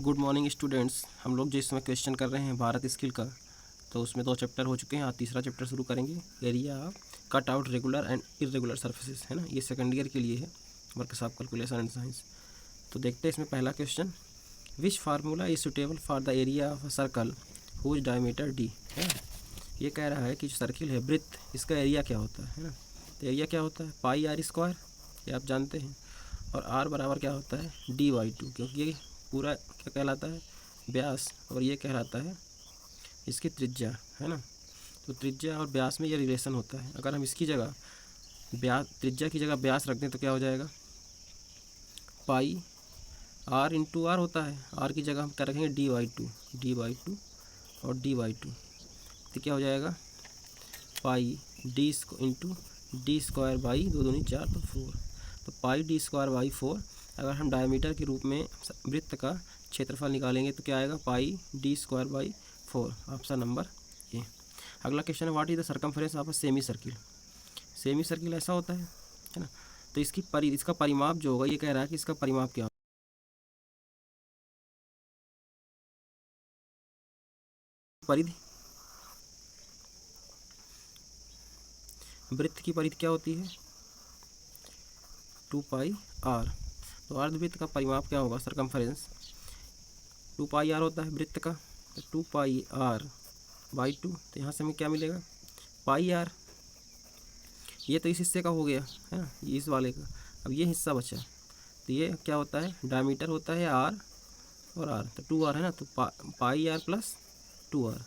Good morning students. हम लोग जिस समय क्वेश्चन कर रहे हैं भारत स्किल का, तो उसमें 2 चैप्टर हो चुके हैं। आज तीसरा चैप्टर शुरू करेंगे। Area cut out regular and irregular surfaces, है ना। ये सेकंड ईयर के लिए है, works of calculation and science. तो देखते हैं इसमें पहला question, which formula is suitable for the area of a circle whose diameter D, है ना। ये कह रहा है कि जो सर्किल है, वृत्त, इसका एरिया क्या होता है ना। तो एरिया क्या होता है, पाई आर स्क्वायर, ये आप जानते हैं। और आर बराबर क्या होता है, dy/2, क्योंकि ये पूरा क्या कहलाता है, व्यास, और ये कहलाता है इसकी त्रिज्या, है ना। तो त्रिज्या और व्यास में ये रिलेशन होता है। अगर हम इसकी जगह व्यास, त्रिज्या की जगह व्यास रख दें तो क्या हो जाएगा, पाई आर इंटू आर होता है। आर की जगह हम क्या रखेंगे, dy/2 और dy/2, तो क्या हो जाएगा, pi d into d square by 2 दूनी 4 तो 4। तो पाई डी स्क्वायर बाई 4। अगर हम डायमीटर के रूप में वृत्त का क्षेत्रफल निकालेंगे तो क्या आएगा, pi d square by 4, option number A. अगला क्वेश्चन है, what is the circumference of a semi circle. Semi circle ऐसा होता है ना। तो इसका परिमाप जो होगा, ये कह रहा है कि इसका परिमाप क्या होगा, परिधि, वृत्त की परिधि क्या होती है, 2 पाई आर। तो अर्धवृत्त का परिमाप क्या होगा, सर्कमफेरेंस 2 पाई आर होता है वृत्त का, तो 2 पाई आर बाई 2। तो यहाँ से हमें क्या मिलेगा, पाई आर। ये तो इस हिस्से का हो गया, है ना, ये इस वाले का। अब ये हिस्सा बचा, तो ये क्या होता है, डायमीटर होता है आर और आर, तो 2 आर है ना। तो pi R plus 2 R,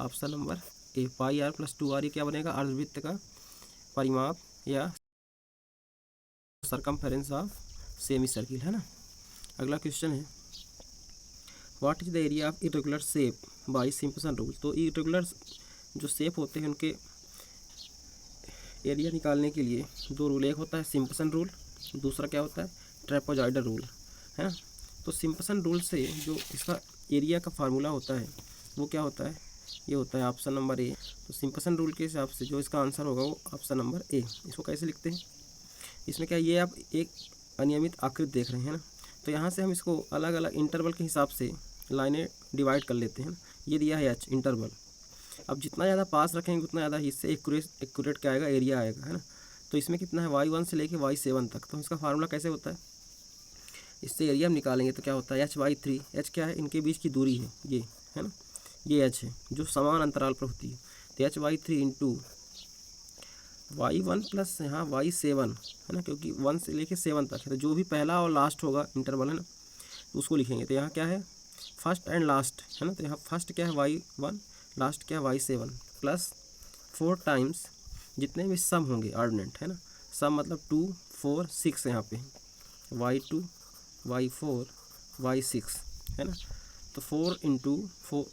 option number A, pi R plus 2 R. ये क्या बनेगा, अर्धवृत्त का परिमाप या सर्कमफेरेंस ऑफ सेमी सर्किल, है ना। अगला क्वेश्चन है, what is the area of irregular shape by Simpson rule. तो इरेगुलर जो शेप होते हैं उनके एरिया निकालने के लिए 2 रूल, एक होता है सिम्पसन रूल, दूसरा क्या होता है, ट्रेपेजॉइडल रूल, है ना। तो सिम्पसन रूल से जो इसका एरिया का फार्मूला होता है वो क्या होता है, ये होता है ऑप्शन नंबर ए। तो सिम्पसन रूल के हिसाब से जो इसका आंसर होगा वो ऑप्शन नंबर ए। इसको कैसे लिखते हैं, इसमें क्या, ये आप एक अनियमित आकृति देख रहे हैं ना। तो यहाँ से हम इसको अलग अलग इंटरवल के हिसाब से लाइनें डिवाइड कर लेते हैं। ये दिया है एच इंटरवल। अब जितना ज़्यादा पास रखेंगे उतना ज़्यादा इससे एक्यूरेट क्या आएगा, एरिया आएगा, है ना। तो इसमें कितना है, y1 से लेके y7 तक। तो इसका फार्मूला कैसे होता है, इससे एरिया हम निकालेंगे तो क्या होता है, h/3। एच क्या है, इनके बीच की दूरी है, ये है ना, ये एच है जो समान अंतराल पर होती है। तो h/3 इंटू y1 प्लस यहाँ y7, है ना, क्योंकि 1 से लेके 7 तक है। तो जो भी पहला और लास्ट होगा इंटरवल, है ना, तो उसको लिखेंगे। तो यहाँ क्या है, फर्स्ट एंड लास्ट, है ना। तो यहाँ फर्स्ट क्या है y1, लास्ट क्या है y7, प्लस 4 टाइम्स जितने भी सम होंगे ऑर्डिनेंट, है ना। सम मतलब 2 4 6 यहाँ पे y2 y4 y6, है ना। तो 4 इंटू 4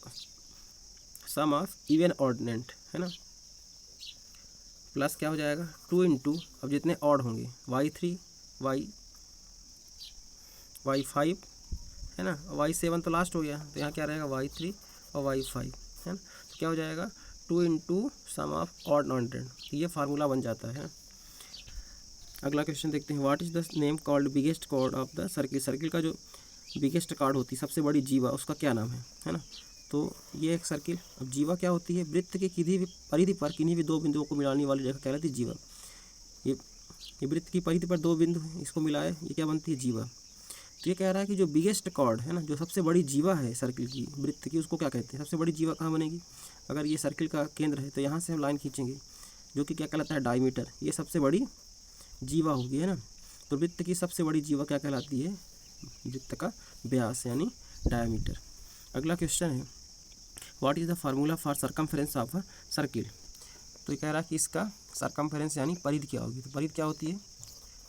सम ऑफ इवन ऑर्डिनेंट, है ना, प्लस क्या हो जाएगा 2 इंटू, अब जितने ऑड होंगे y3 y5, है ना, y7 तो लास्ट हो गया। तो यहाँ क्या रहेगा, y3 और y5, है ना। तो क्या हो जाएगा, 2 into sum of odd ordinate, ये फार्मूला बन जाता है। अगला क्वेश्चन देखते हैं, what is the name called biggest chord of the circle. Circle का जो बिगेस्ट कार्ड होती है, सबसे बड़ी जीवा, उसका क्या नाम है ना। तो ये एक सर्किल, अब जीवा क्या होती है, वृत्त के किसी भी परिधि पर किन्हीं भी 2 बिंदुओं को मिलाने वाली रेखा कहलाती है जीवा। ये वृत्त की परिधि पर 2 बिंदु इसको मिलाए, ये क्या बनती है, जीवा। तो ये कह रहा है कि जो बिगेस्ट कॉर्ड है ना, जो सबसे बड़ी जीवा है सर्किल की, वृत्त की, उसको क्या कहते हैं, सबसे बड़ी जीवा कहाँ बनेगी। अगर ये सर्किल का केंद्र है तो यहाँ से हम लाइन खींचेंगे जो कि क्या कहलाता है, डायमीटर, ये सबसे बड़ी जीवा होगी, है ना। तो वृत्त की सबसे बड़ी जीवा क्या कहलाती है, वृत्त का व्यास यानी डायमीटर। अगला क्वेश्चन है, what is the formula for circumference of a circle. तो ये कह रहा है कि इसका सर्कमफेरेंस यानी परिधि क्या होगी। तो परिधि क्या होती है,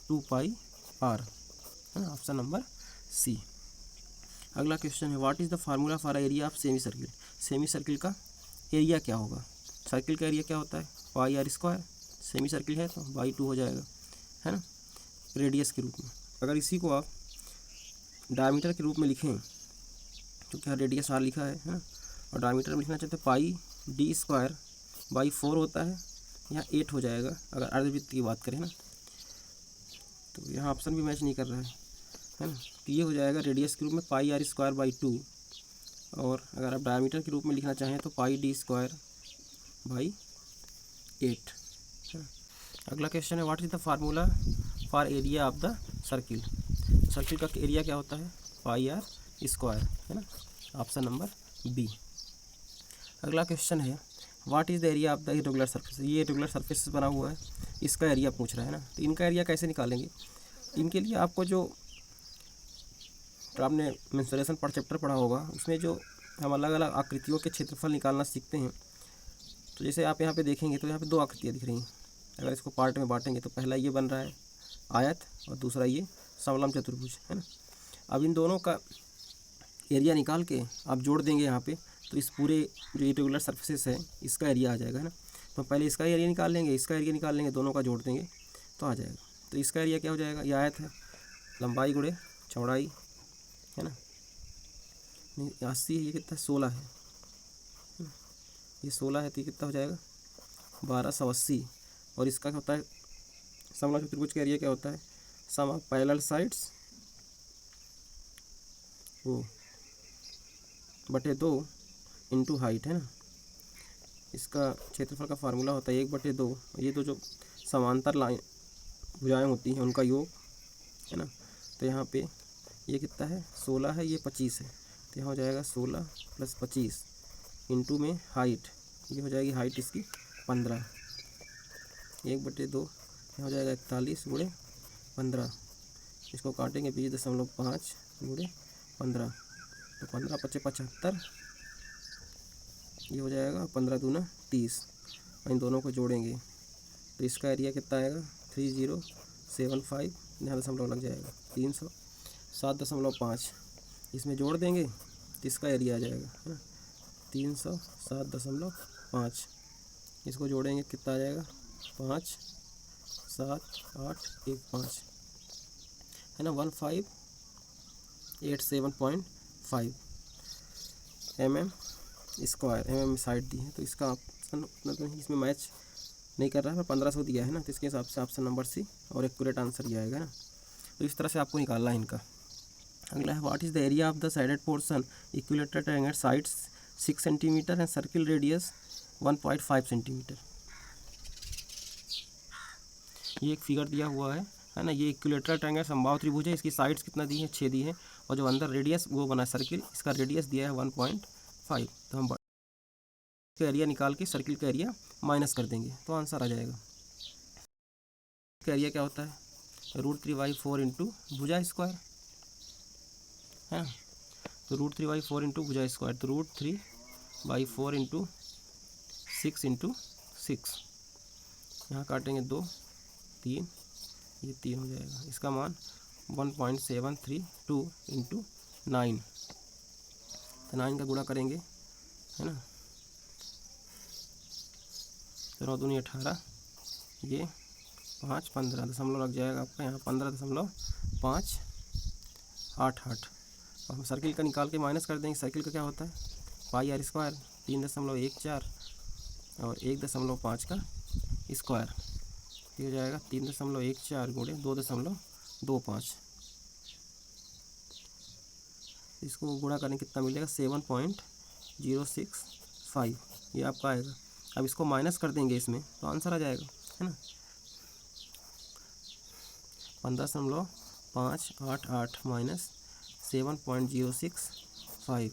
2 पाई आर, है ना, ऑप्शन नंबर सी। अगला क्वेश्चन है, what is the formula for area of semi circle. Semi circle का एरिया क्या होगा। सर्किल का एरिया क्या होता है, पाई आर स्क्वायर, सेमी सर्किल है तो बाई 2 हो जाएगा, है ना, रेडियस के रूप में। अगर इसी को आप डायमीटर के रूप में लिखें तो क्या, रेडियस आर लिखा है ना, और डायमीटर में लिखना चाहते हैं पाई डी स्क्वायर बाई 4 होता है, यहाँ 8 हो जाएगा अगर अर्धवृत्त की बात करें ना। तो यहाँ ऑप्शन भी मैच नहीं कर रहा है ना। तो ये हो जाएगा रेडियस के रूप में पाई आर स्क्वायर बाई 2, और अगर आप डायमीटर के रूप में लिखना चाहें तो पाई डी स्क्वायर बाई 8। अगला क्वेश्चन है what is the formula for area of the circle. Circle का एरिया क्या होता है, पाई आर स्क्वायर, है ना, ऑप्शन नंबर बी। अगला क्वेश्चन है what is the area of the irregular surface. ये इरेगुलर सरफेस बना हुआ है, इसका एरिया पूछ रहा है ना, तो इनका एरिया कैसे निकालेंगे। इनके लिए आपको जो आपने मेंसुरेशन पर चैप्टर पढ़ा होगा उसमें जो हम अलग अलग आकृतियों के क्षेत्रफल निकालना सीखते हैं, तो जैसे आप यहाँ पे देखेंगे तो यहाँ पे दो आकृतियाँ दिख रही हैं। अगर इसको पार्ट में बांटेंगे तो पहला ये बन रहा है आयत और दूसरा ये समलम चतुर्भुज, है ना। अब इन दोनों का एरिया निकाल के आप जोड़ देंगे यहाँ पे, तो इस पूरे जो इरेगुलर सरफेसेस है इसका एरिया आ जाएगा, है ना। तो पहले इसका एरिया निकाल लेंगे, इसका एरिया निकाल लेंगे, दोनों का जोड़ देंगे तो आ जाएगा। तो इसका एरिया क्या हो जाएगा, ये आयत है, लंबाई गुणे चौड़ाई, है ना, नहीं 80 है, ये कितना 16 है, ये 16 है, तो ये कितना हो जाएगा 1280। और इसका क्या होता है, समलंब चतुर्भुज का एरिया क्या होता है, सम ऑफ पैरेलल साइड्स वो बटे 2 इंटू हाइट, है ना। इसका क्षेत्रफल का फार्मूला होता है 1/2, ये तो जो समांतर लाइन भुजाएं होती हैं उनका योग, है ना। तो यहाँ पे ये कितना है 16 है, ये 25 है, तो यहाँ हो जाएगा 16 + 25 इंटू में हाइट, ये हो जाएगी हाइट इसकी 15, 1/2 यहाँ हो जाएगा 41 गुणे 15, इसको काटेंगे 20.5 गुणे 15, तो 15 × 5 = 75, ये हो जाएगा 15 दूना 30, और इन दोनों को जोड़ेंगे तो इसका एरिया कितना आएगा 3075, यहाँ दशमलव लग जाएगा 307.5, इसमें जोड़ देंगे तो इसका एरिया आ जाएगा, है ना, 307.5, इसको जोड़ेंगे कितना आ जाएगा 5 7 8 1 5, है ना, 1587.5 mm स्क्वायर, mm साइड दी है, तो इसका ऑप्शन उतना तो इसमें मैच नहीं कर रहा है, 1500 दिया है ना, तो इसके हिसाब से ऑप्शन नंबर सी और एक्यूरेट आंसर ये आएगा ना। तो इस तरह से आपको निकालना है इनका। अगला है what is the area of the sided portion equilateral triangle sides 6 centimetre and circle radius 1.5 centimetre. ये एक फिगर दिया हुआ है ना, ये इक्विलेटरल ट्रायंगल समबाहु त्रिभुज है, इसकी साइड्स कितना दी है 6 दी है, और जो अंदर रेडियस वो बना सर्किल, इसका रेडियस दिया है 1.5, तो हम का एरिया निकाल के सर्किल का एरिया माइनस कर देंगे तो आंसर आ जाएगा। इसका एरिया क्या होता है √3/4 इंटू भुजा स्क्वायर, है ना, तो √3/4 इंटू भुजा स्क्वायर, तो √3/4 इंटू 6 इंटू 6, यहाँ काटेंगे 2 3, ये 3 हो जाएगा, इसका मान 1.732 इंटू 9, तो 9 का गुणा करेंगे, है ना, 9 दूनी 18, ये 5 15 दशमलव लग जाएगा आपका यहाँ 15.588। अब हम सर्किल का निकाल के माइनस कर देंगे। सर्किल का क्या होता है पाई आर स्क्वायर, 3.14 और 1.5 का स्क्वायर, ये हो जाएगा 3.14 गुणे 2.25, इसको गुणा करने कितना मिलेगा 7.065, ये आपका आएगा। अब इसको माइनस कर देंगे इसमें तो आंसर आ जाएगा, है ना, 15.588 माइनस 7.065,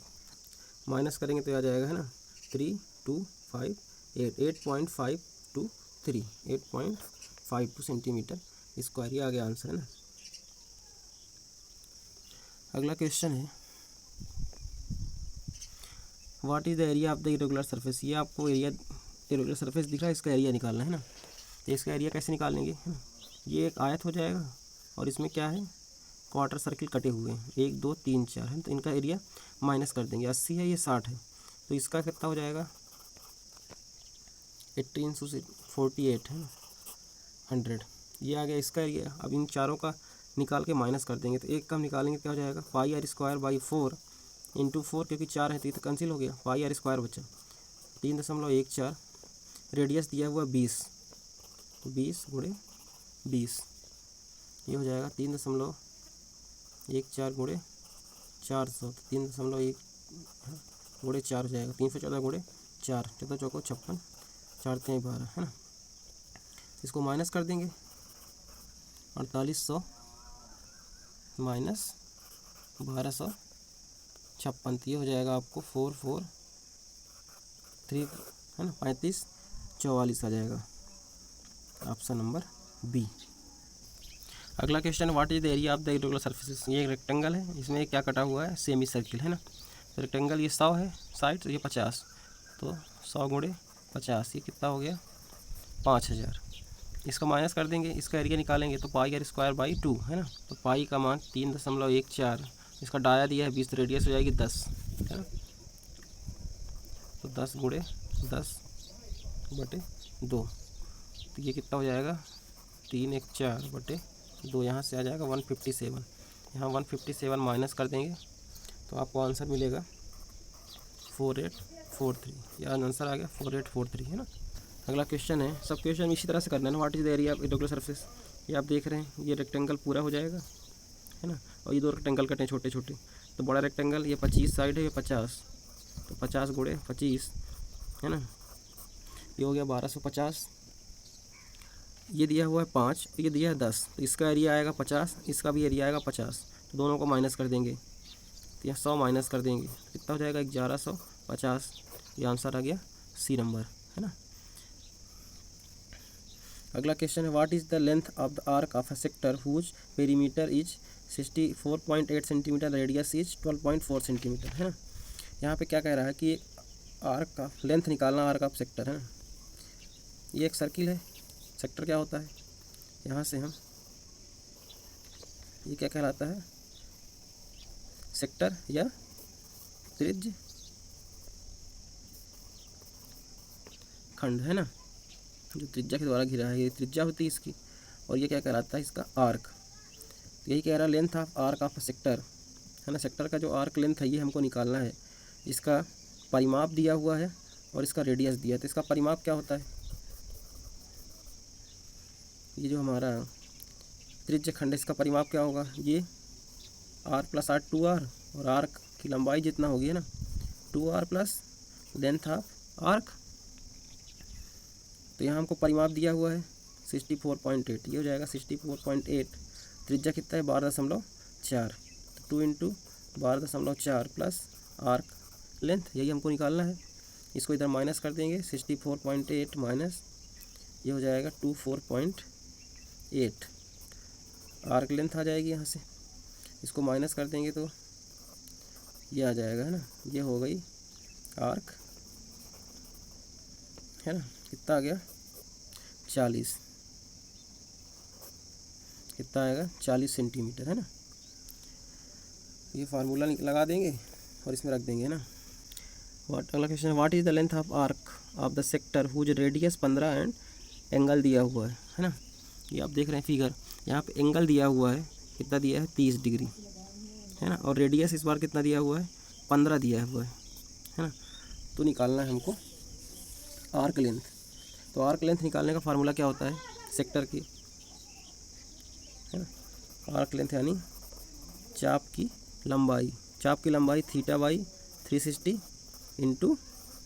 माइनस करेंगे तो आ जाएगा, है ना, 3258 8.523 सेंटीमीटर स्क्वायर, ये आ गया आंसर, है ना। अगला क्वेश्चन है what is the area of the irregular surface. ये आपको एरिया इरेगुलर सरफेस दिख रहा है, इसका एरिया निकालना है ना, तो इसका एरिया कैसे निकालेंगे, है ना, ये एक आयत हो जाएगा और इसमें क्या है क्वार्टर सर्किल कटे हुए हैं 1 2 3 4 है, तो इनका एरिया माइनस कर देंगे, 80 है ये 60 है, तो इसका कितना हो जाएगा 1848 है ना 100, ये आ गया इसका एरिया। अब इन चारों का निकाल के माइनस कर देंगे, तो एक का हम निकालेंगे क्या हो जाएगा पाई आर स्क्वायर बाई 4 इंटू 4, क्योंकि 4 है तो ये तो कैंसिल हो गया, पाई आर स्क्वायर बचा 3.14, रेडियस दिया हुआ 20, तो 20 गुणे 20, ये हो जाएगा 3.14 14 गुणे 400, 3.1 गुणे 4 हो जाएगा, 314 गुणे 4, 14 चौको 56, 4 3 12 है ना। इसको माइनस कर देंगे, 4800 माइनस 1256, तो ये हो जाएगा आपको 443 है ना, 3544 आ जाएगा, ऑप्शन नंबर बी। अगला question, what is the area of the irregular surfaces. ये एक रेक्टेंगल है, इसमें क्या कटा हुआ है, सेमी सर्किल है ना। तो रेक्टेंगल ये 100 है साइड, ये 50, तो 100 गुणे 50 ये कितना हो गया 5000। इसका माइनस कर देंगे, इसका एरिया निकालेंगे तो पाई आर स्क्वायर बाई 2 है ना। तो पाई का मान 3.14, इसका डाया दिया है 20, रेडियस हो जाएगी 10 है ना। तो 10 गुणे 10/2, तो ये कितना हो जाएगा 3 1 4/2, यहाँ से आ जाएगा 157, यहाँ 157 माइनस कर देंगे तो आपको आंसर मिलेगा 4843, यह आंसर आ गया 4843 है ना। अगला क्वेश्चन है, सब क्वेश्चन इसी तरह से करना है ना। What is the area of irregular surface, ये आप देख रहे हैं, ये रेक्टेंगल पूरा हो जाएगा है ना, और ये 2 रेक्टेंगल कटे हैं छोटे छोटे। तो बड़ा रेक्टेंगल ये 25 साइड है, ये 50, तो 50 गुणे 25 है ना, ये हो गया 1250। ये दिया हुआ है 5, ये दिया है 10, तो इसका एरिया आएगा 50, इसका भी एरिया आएगा 50, तो दोनों को माइनस कर देंगे, तो यहाँ 100 माइनस कर देंगे, कितना हो जाएगा 1150, ये आंसर आ गया सी नंबर है ना। अगला क्वेश्चन है, what is the length of the arc of a sector whose perimeter is 64.8 centimetre, radius is 12.4 centimetre है ना। यहाँ पे क्या कह रहा है कि आर्क का लेंथ निकालना, आर्क ऑफ सेक्टर है ना। ये एक सर्किल है, सेक्टर क्या होता है, यहाँ से हम, ये क्या कहलाता है, सेक्टर या त्रिज्य खंड है ना, जो त्रिज्या के द्वारा घिरा है, ये त्रिज्या होती है इसकी, और ये क्या कहलाता है, इसका आर्क। यही कह रहा है length of arc of sector है ना, सेक्टर का जो आर्क लेंथ है ये हमको निकालना है। इसका परिमाप दिया हुआ है और इसका रेडियस दिया है, तो इसका परिमाप क्या होता है, ये जो हमारा त्रिज्य खंड है इसका परिमाप क्या होगा, ये r + r 2r, और आर्क की लंबाई जितना होगी है ना 2r plus length of arc. तो यहाँ हमको परिमाप दिया हुआ है 64.8, ये हो जाएगा 64.8, त्रिज्या कितना है 12.4, तो 2 × 12.4 प्लस आर्क लेंथ, यही हमको निकालना है। इसको इधर माइनस कर देंगे, 64.8 माइनस ये हो जाएगा 24.8, आर्क लेंथ आ जाएगी यहाँ से, इसको माइनस कर देंगे तो ये आ जाएगा है ना, ये हो गई आर्क है ना, कितना आ गया 40, कितना आएगा 40 सेंटीमीटर है ना। ये फार्मूला लगा देंगे और इसमें रख देंगे है ना। अगला question, what is the length of arc of the sector whose radius 15 and angle दिया हुआ है ना। ये आप देख रहे हैं फिगर, यहाँ पे एंगल दिया हुआ है, कितना दिया है 30 डिग्री है ना, और रेडियस इस बार कितना दिया हुआ है 15 दिया हुआ है ना। तो निकालना है हमको आर्क लेंथ। तो आर्क लेंथ निकालने का फार्मूला क्या होता है सेक्टर की, है ना, आर्क लेंथ यानी चाप की लंबाई, चाप की लंबाई θ/360 ×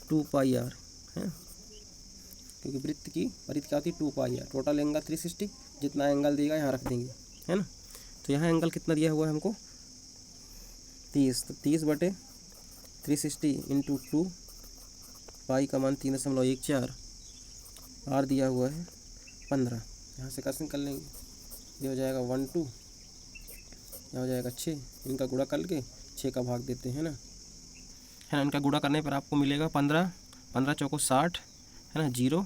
2πr है, क्योंकि वृत्त की परिधि क्या होती है 2πr, टोटल एंगल 360, जितना एंगल देगा यहाँ रख देंगे है ना। तो यहाँ एंगल कितना दिया हुआ है हमको 30, तो 30/360 × 2, पाई का मान 3.14, आर दिया हुआ है 15, यहाँ से कैसे कर लेंगे, ये हो जाएगा 1 2, यहाँ हो जाएगा 6, इनका गुणा करके 6 का भाग देते हैं ना, है ना। इनका गुणा करने पर आपको मिलेगा 15, 15 चौको 60 है ना, 0,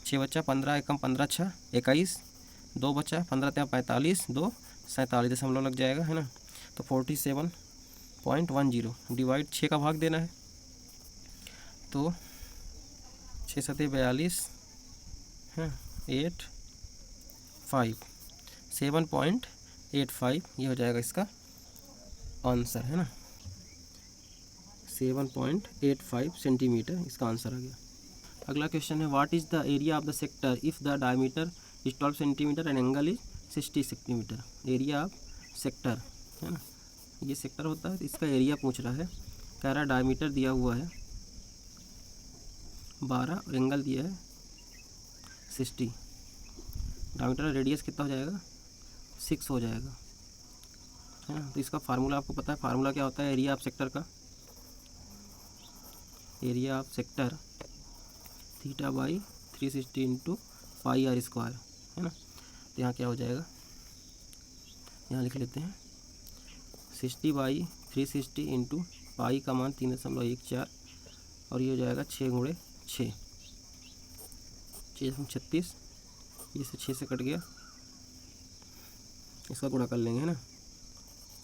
6 बचा, 15 एकम 15 6 21, 2 बचा, 15 3 45, 2 47 दशमलव लग जाएगा है ना। तो 47.10 डिवाइड 6 का भाग देना है, तो 6 7 42 है 8 5 7.85, ये हो जाएगा इसका आंसर है ना, 7.85 सेंटीमीटर इसका आंसर आ गया। अगला क्वेश्चन है, what is the area of the sector if the diameter is 12 centimetre and angle is 60 centimetre. Area of sector है ना, ये सेक्टर होता है। तो इसका एरिया पूछ रहा है, कह रहा है डायमीटर दिया हुआ है 12 और एंगल दिया है 60। डायमीटर रेडियस कितना हो जाएगा, 6 हो जाएगा, है ना। तो इसका फार्मूला आपको पता है, फार्मूला क्या होता है एरिया ऑफ सेक्टर का, area of sector θ/360 into pi R square, है ना। तो यहाँ क्या हो जाएगा, यहाँ लिख लेते हैं 60/360 इंटू पाई का मान 3.14 और ये हो जाएगा 6 × 6, 6 36, ये से 6 से कट गया, इसका गुणा कर लेंगे, है ना।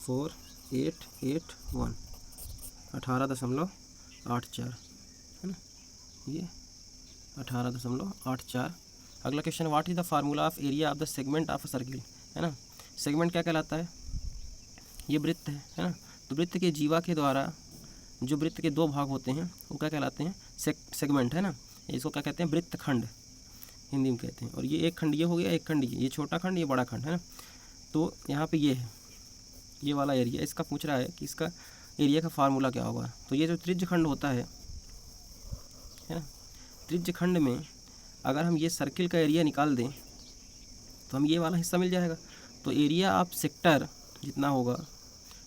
4881 18.84, है ना, ये 18.84। अगला question, what is the formula of area of the segment of a circle, है ना। सेगमेंट क्या कहलाता है, ये वृत्त है ना। तो वृत्त के जीवा के द्वारा जो वृत्त के 2 भाग होते हैं वो क्या कहलाते हैं, सेगमेंट, है ना। इसको क्या कहते हैं, वृत्तखंड हिंदी में कहते हैं। और ये एक खंड ये हो गया, एक खंड ये छोटा खंड, ये बड़ा खंड, है ना। तो यहाँ पे ये है, ये वाला एरिया, इसका पूछ रहा है कि इसका एरिया का फार्मूला क्या होगा। तो ये जो त्रिज्य खंड होता है ना, त्रिज्य खंड में अगर हम ये सर्किल का एरिया निकाल दें तो हम ये वाला हिस्सा मिल जाएगा। तो एरिया ऑफ सेक्टर जितना होगा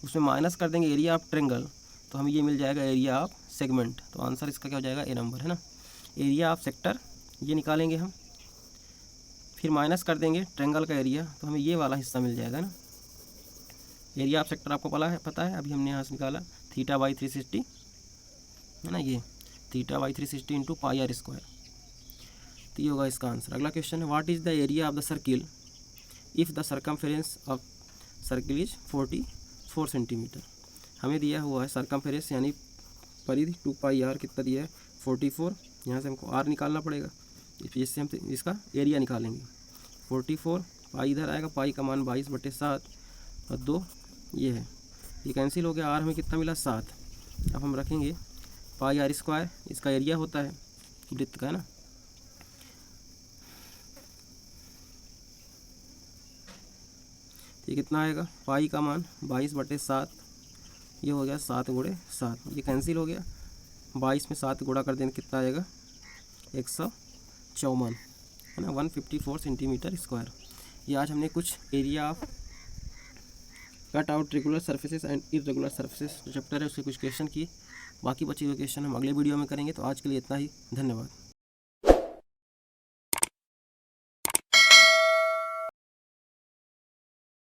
उसमें माइनस कर देंगे एरिया ऑफ ट्रेंगल, तो हमें ये मिल जाएगा एरिया ऑफ सेगमेंट। तो आंसर इसका क्या हो जाएगा, ए नंबर, है ना। एरिया ऑफ सेक्टर ये निकालेंगे हम, फिर माइनस कर देंगे ट्रेंगल का एरिया, तो हमें ये वाला हिस्सा मिल जाएगा ना। एरिया ऑफ सेक्टर आपको पता है अभी हमने यहाँ से निकाला θ/360, है ना, ये θ/360 इंटू पाई आर स्क्वायर। तो ये होगा इसका आंसर। अगला क्वेश्चन है, what is the area of the circle if the circumference of circle is 44 centimetre. हमें दिया हुआ है सर्कमफेरेंस यानी परिधि 2πr कितना दिया है 44, यहाँ से हमको r निकालना पड़ेगा, इससे हम इसका एरिया निकालेंगे। 44 पाई इधर आएगा, पाई का मान 22/7 और 2 ये है, ये कैंसिल हो गया, r हमें कितना मिला 7। अब हम रखेंगे पाई आर स्क्वायर, इसका एरिया होता है वृत्त का, है ना। ये कितना आएगा, पाई का मान 22/7, ये हो गया 7 × 7, ये कैंसिल हो गया, 22 में 7 गुणा कर देंगे कितना आएगा 154, है ना, 154 सेंटीमीटर स्क्वायर। ये आज हमने कुछ area of cut out regular surfaces and irregular surfaces जो चैप्टर है उसके कुछ क्वेश्चन किए। बाकी बचे हुए क्वेश्चन हम अगले वीडियो में करेंगे। तो आज के लिए इतना ही, धन्यवाद।